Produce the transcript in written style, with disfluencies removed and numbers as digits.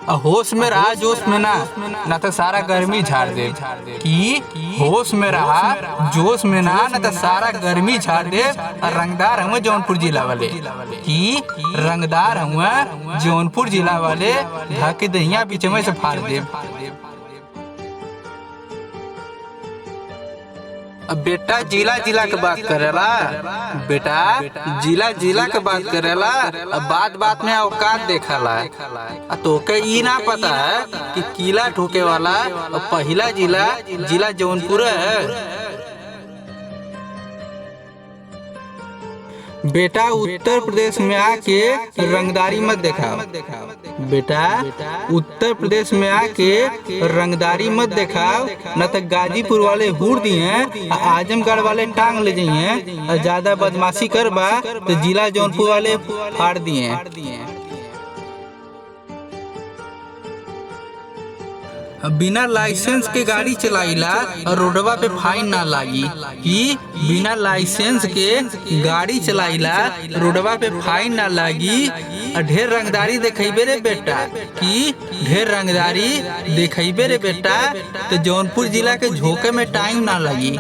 होश में रहा जोश में ना, ना तो सारा गर्मी झाड़ दे। कि होश में रहा जोश में ना, ना तो सारा गर्मी झाड़ दे। रंगदार हुए जौनपुर जिला वाले, कि रंगदार हुए जौनपुर जिला वाले, ढाके दहिया बीच में से फाड़ दे। अब बेटा जिला जिला के बात करेला, बेटा जिला जिला के बात करेला, अब बात बात में औकात देखला। तो के ई ना पता है कि किला ठोके वाला पहला जिला जिला जौनपुर है। बेटा उत्तर प्रदेश में आके रंगदारी मत दिखाओ, बेटा उत्तर प्रदेश में आके रंगदारी मत दिखाओ, न तो गाजीपुर वाले हुड़ दिए, आजमगढ़ वाले टांग ले जाइए। ज्यादा बदमाशी करबा तो जिला जौनपुर वाले फाड़ दिए। बिना लाइसेंस के गाड़ी चलाइला और रोडवा पे फाइन ना लागी। कि बिना लाइसेंस के गाड़ी चलाइला रोडवा पे फाइन ना लागी। ढेर रंगदारी देखेबे रे बेटा, कि ढेर रंगदारी देखेबे रे बेटा, तो जौनपुर जिला के झोंके में टाइम ना लगी।